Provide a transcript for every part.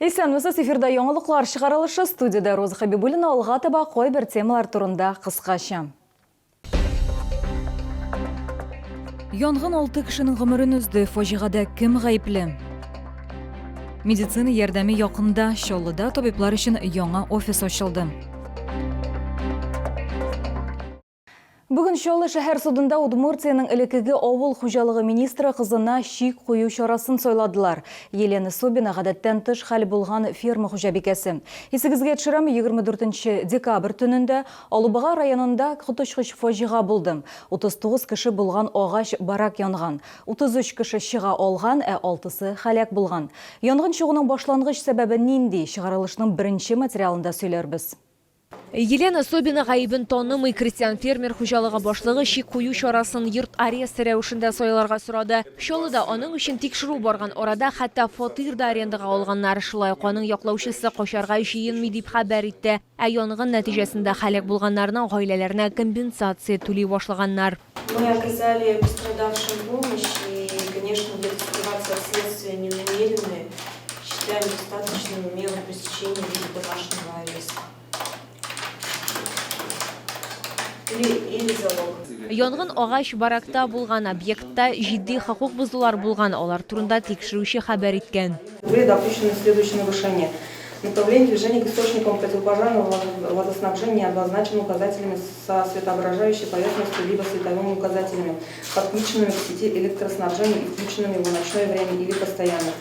Исәнмесез, эфирда яңалыклар чыгарылышы, студияда Роза Хабибуллина, алга таба кой бер темалар турында кыскача. Янгын 6 кешенең гомерен үзде, фаҗигада кем гаепле? Медицина ярдәме якында Чаллыда табиблар өчен яңа офис ачылды. Бүген Чаллы шәһәр судында Удмуртияның элекеге авыл хуҗалыгы министры кызына шик кую чарасын сайладылар. Елена Собина гадәттән тыш хәл булган ферма хуҗабикәсе. Исегезгә төшерәм, 24 декабрь төнендә Алубага районында коточкыч фаҗига булды. 39 кеше булган агач барак янган. 33 кеше чыга алган, 6-сы һәлак булган. Янгын чыгуның башлангыч сәбәбе нинди? Чыгарылышның беренче материалында сөйләрбез. Елена Собина гаибен танымый, крестьян-фермер хуҗалыгы башлыгы шик кую чарасын йорт аресты рәвешендә сайларга сорады. Чаллыда аның өчен тикшерү барган арада хәтта фатир да арендага алганнар, шулай ук аның яклаучысы качарга җыенмый дип хәбәр итте. Янгын нәтиҗәсендә һәлак булганнарның гаиләләренә компенсация түли башлаганнар. Мы оказали пострадавшим помощь, и, конечно, где-то скрываться от следствия ненамеренные, считаем достаточным меру пресечения в виде домашнего ареста. Или залог. Янгын агач баракта булган объектта җитди хокук бузулар булган, алар турында тикшерүче хәбәр иткән. Были допущены следующие нарушения. Направление движения к источникам противопожарного водоснабжения обозначено указателями со светоображающей поверхностью либо световыми указателями, подключенными к сети электроснабжения и включенными в ночное время или постоянно.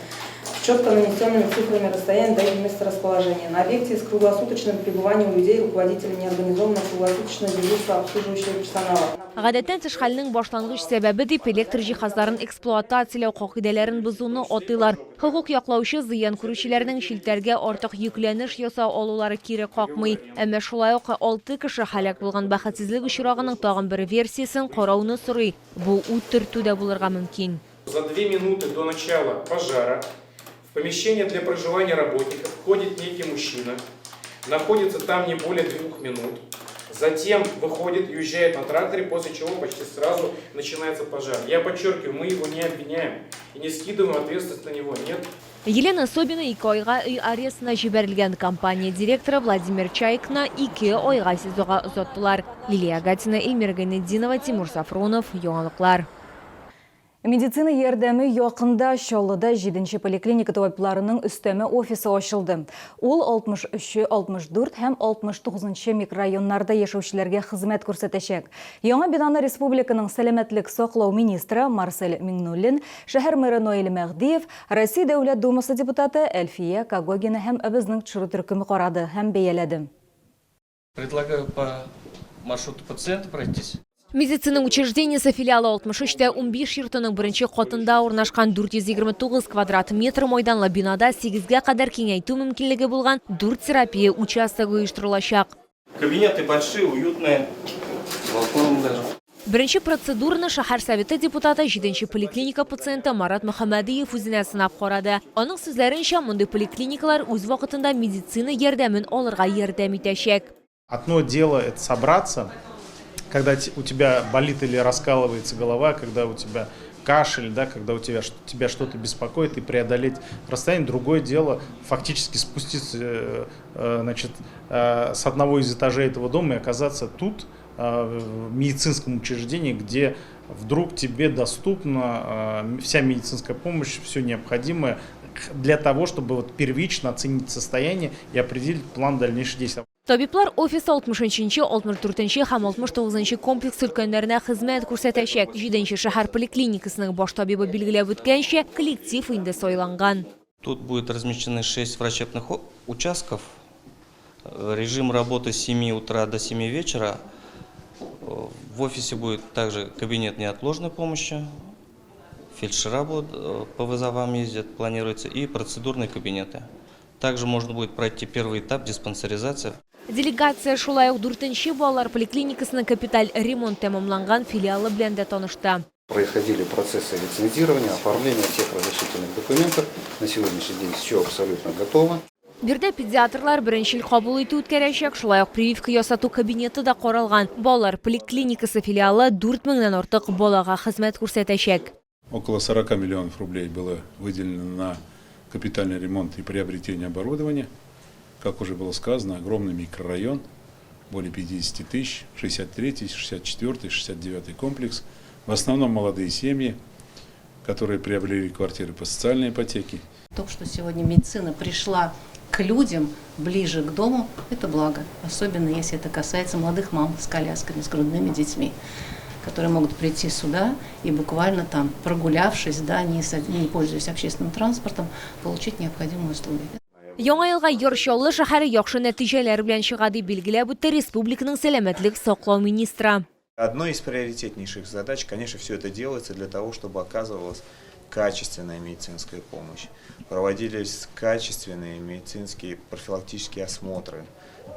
Четко нанесенными цифрами расстояния до их месторасположения. На объекте с круглосуточным пребыванием людей руководителями неорганизованного круглосуточного дежурства обслуживающего персонала. Гадәттән тыш хәлнең башлангыч сәбәбе дип электр җиһазларын эксплуатацияләү кагыйдәләрен бозуны атыйлар. Хокук яклаучы зыян күрүчеләрнең шелтәргә артык йөкләнеш ясау алулары кире какмый. Әмма шулай ук 6 кеше һәлак булган бәхетсезлек очрагының тагын бер версиясын карауны сорый. Бу үтертүдә булырга мөмкин. За 2 минуты до начала пожара в помещение для проживания работников входит некий мужчина, находится там не более 2 минут, затем выходит, уезжает на тракторе, после чего почти сразу начинается пожар. Я подчеркиваю, мы его не обвиняем и не скидываем ответственность на него, нет. Елена Собина 2 айга үй арестына җибәрелгән компания директоры Владимир Чайкны 2 айга СИЗОга озаттылар. Лилия Гатина, Эльмира Гайнетдинова, Тимур Сафронов, яңалыклар. Медицина ярдәме якында Чаллыда 7-нче поликлиника табибларының өстәмә офисы ачылды. Ул 63, 64 һәм 69 микрорайоннарда яшәүчеләргә хезмәт күрсәтәчәк. Яңа бинаны республиканың сәламәтлек саклау министры Марсель Миңнуллин, шәһәр мэры Ноэль Мәгдиев, Россия Дәүләт Думасы депутаты Әлфия Кагогина һәм безнең төшерү төркеме карады һәм бәяләде. Предлагаю по маршруту пациента пройтись. Медицина учреждениесе филиалы 63-тә 15 йортының беренче катында урнашкан 429 квадрат метр майданлы бинада 8-гә кадәр киңәйтү мөмкинлеге булган 4 терапия участогы оештырылачак. Кабинеты большие, уютные, с балконом даже. Беренче процедураны шәһәр советы депутаты 7-нче поликлиника пациенты Марат Мөхәммәдиев үзенә сынап карады. Аның сүзләренчә, мондый поликлиникалар үз вакытында медицина ярдәмен алырга ярдәм итәчәк. Одно дело это собраться, когда у тебя болит или раскалывается голова, когда у тебя кашель, да, когда тебя что-то беспокоит, и преодолеть расстояние. Другое дело фактически спуститься с одного из этажей этого дома и оказаться тут, в медицинском учреждении, где вдруг тебе доступна вся медицинская помощь, все необходимое для того, чтобы первично оценить состояние и определить план дальнейших действий. Табиблар офис 60-нче, 64-нче һәм 69-нче комплекс өлкәннәренә хезмәт күрсәтәчәк. 7-нче шәһәр поликлиникасының баш табибы билгеләп үткәнчә, коллектив инде сайланган. Тут будет размещены 6 врачебных участков. Режим работы с 7 утра до 7 вечера. В офисе будет также кабинет неотложной помощи. Фельдшера будут по вызовам ездят, планируется, и процедурные кабинеты. Также можно будет пройти первый этап диспансеризации. Делегация шулай ук 4-нче балалар поликлиникасының капиталь ремонт тәмамланган филиалы белән дә танышты. Проходили процессы лицензирования, оформления всех разрешительных документов. На сегодняшний день все абсолютно готово. Бердә педиатрлар беренче кабул итү үткәрәчәк, шулай ук прививка ясату кабинеты да каралган. Балалар поликлиникасы филиалы 4 меңнән артык балага хезмәт күрсәтәчәк. Около 40 миллионов рублей было выделено на капитальный ремонт и приобретение оборудования. Как уже было сказано, огромный микрорайон, более 50 тысяч, 63-й, 64-й, 69-й комплекс. В основном молодые семьи, которые приобрели квартиры по социальной ипотеке. То, что сегодня медицина пришла к людям, ближе к дому, это благо. Особенно если это касается молодых мам с колясками, с грудными детьми, которые могут прийти сюда и буквально там, прогулявшись, да, не пользуясь общественным транспортом, получить необходимые услуги. Яңа елга Йоршоллы шәһәре яхшы нәтиҗәләр белән чыга дип билгеләп үтте республиканың сәламәтлек саклау министры. Одной из приоритетнейших задач, конечно, все это делается для того, чтобы оказывалась качественная медицинская помощь. Проводились качественные медицинские профилактические осмотры.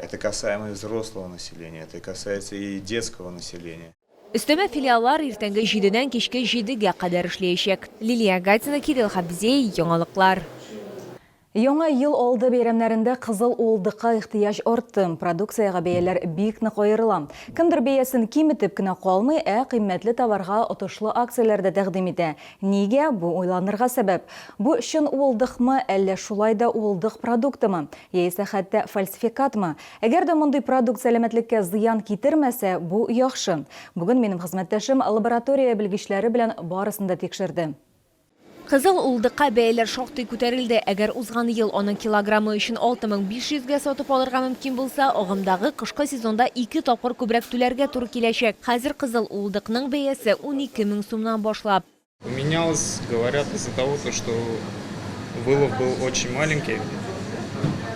Это касаемо и взрослого населения, это касается и детского населения. Өстәмә филиаллар иртәнге 7-дән кичке 7-гә кадәр эшләячәк. Лилия Гатина, Кирилл Хабзей, яңалыклар. Яңа ел алды бәйрәмнәрендә кызыл улдыкка ихтияҗ артты. Продукцияга бәяләр бик нык аерыла. Кемдер бәясен киметеп кенә калмый, кыйммәтле товарга отышлы акцияләрдә тәкъдим итә. Нигә? Бу уйланырга сәбәп. Бу чын улдыкмы, әллә шулай да улдык продуктымы? Яисә хәтта фальсификатмы? Әгәр дә мондый продукт сәламәтлеккә зыян китермәсә, бу яхшы. Бүген минем хезмәттәшем лаборатория белгечләре белән барысын да тикшерде. Кызыл улдыкка бәяләр шактый күтәрелде. Әгәр узган ел аның килограммы өчен 6500-гә сатып алырга мөмкин булса, агымдагы кышкы сезонда 2 тапкыр күбрәк түләргә туры киләчәк. Хәзер кызыл улдыкның бәясе 12 000 сумнан башлап. Поменялось, говорят, из-за того, что вылов был очень маленький,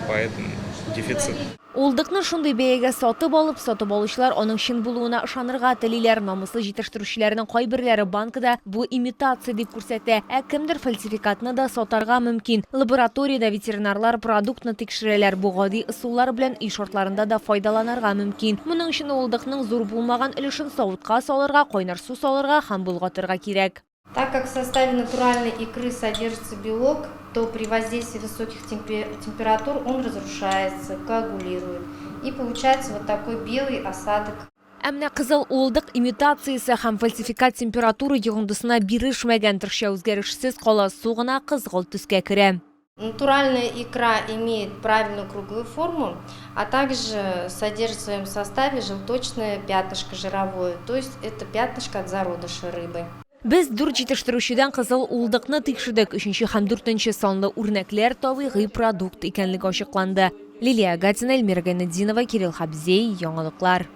поэтому дефицит. Улдыкны шундый бәягә сатып алучылар аның чын булуына ышанырга телиләр. Намыслы җитештерүчеләрнең кайберләре банкада бу имитация дип күрсәтә, кемдер фальсификатны да сатарга мөмкин. Лабораториядә ветеринарлар продуктны тикшерәләр, бу гади ысуллар белән үй шартларында да файдаланырга мөмкин. Моның өчен улдыкның зур булмаган өлешен савытка салырга, кайнар су салырга һәм булгатырга кирәк. Так как в составе натуральной икры содержится белок, то при воздействии высоких температур он разрушается, коагулирует. И получается вот такой белый осадок. Әмнә кызыл улдык имитациясе һәм фальсификат температура йогындысына бирешмәгән торча үзгәрешсез кала, су гына кызгылт төскә керә. Натуральная икра имеет правильную круглую форму, а также содержит в своем составе желточное пятнышко жировое, то есть это пятнышко от зародыша рыбы. Без дүрт җитештерүчедән кызыл улдыкны тикшердек. 3-нче һәм 4-нче санлы үрнәкләр табигый продукт икәнлеге ачыкланды. Лилия Гатина, Эльмира Гайнетдинова, Кирилл Хабзей, яңалыклар.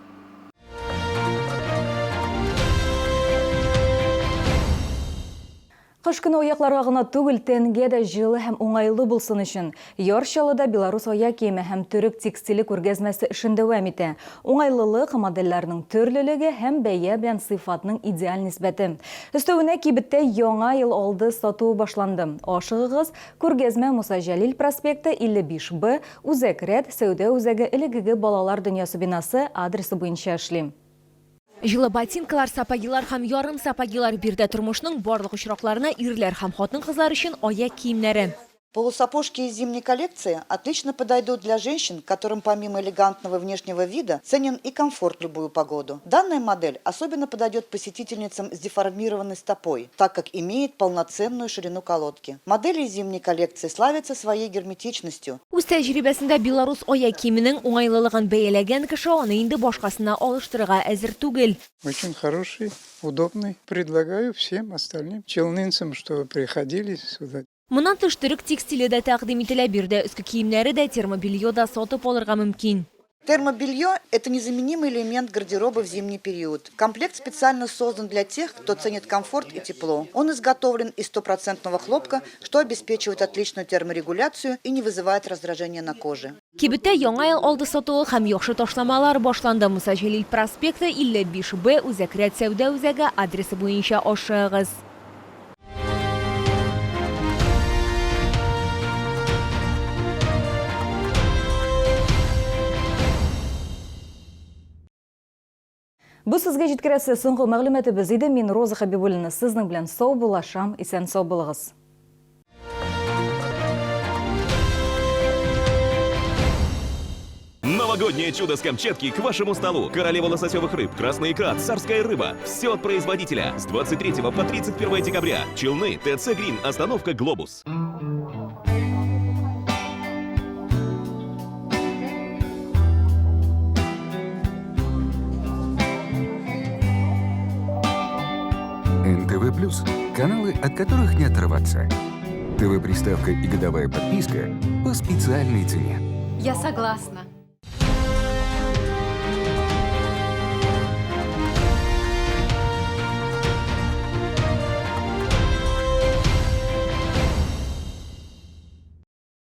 Кыш көне аякларга гына түгел, тәнгә дә җылы һәм уңайлы булсын өчен. Яршалыда Беларусь аяк киеме һәм төрек текстиле күргәзмәсе эшен дәвам итә. Уңайлылык, модельләрнең төрлелеге һәм бәя белән сыйфатның идеаль нисбәте. Өстәвенә кибеттә яңа ел алды сату башланды. Ашыгыгыз, күргәзмә Муса Җәлил проспекты 55Б, Үзәкрәт, Сәүдә үзәге элегеге балалар дөньясы бинасы адресы буенча эшли. Җылы ботинкалар, сапогилар һәм ярым сапогилар бирдә тормышның барлык очракларына ирләр һәм хатын-кызлар өчен аяк киемнәре. Полусапожки из зимней коллекции отлично подойдут для женщин, которым помимо элегантного внешнего вида ценен и комфорт в любую погоду. Данная модель особенно подойдет посетительницам с деформированной стопой, так как имеет полноценную ширину колодки. Модели из зимней коллекции славятся своей герметичностью. Үз тәҗрибәсендә Беларусь аяк киеменең уңайлылыгын бәяләгән кеше аны инде башкасына алыштырырга әзер түгел. Очень хороший, удобный. Предлагаю всем остальным челнинцам, что приходили сюда. Моннан тыш төрек текстиле дә тәкъдим ителә, бирдә өске киемнәре дә, термобелье да сатып алырга мөмкин. Термобелье – это незаменимый элемент гардероба в зимний период. Комплект специально создан для тех, кто ценит комфорт и тепло. Он изготовлен из 100% хлопка, что обеспечивает отличную терморегуляцию и не вызывает раздражения на коже. Кибеттә яңа ел алды сатуы һәм яхшы ташламалар башланды. Муса Җәлил проспекты 55Б, Үзәкрәт, Сәүдә үзәге адресы буенча ашыгыз. Бу сезгә җиткерәсе соңгы мәгълүматыбыз иде. Мин Роза Хәбибуллина сезнең белән сау булашам, исән сау булыгыз. Новогоднее чудо с Камчатки к вашему столу. Королева лососевых рыб, красная икра, царская рыба. Все от производителя. С 23 по 31 декабря. Челны, ТЦ Грин, остановка Глобус. НТВ+, каналы, от которых не оторваться. ТВ-приставка и годовая подписка по специальной цене. Я согласна.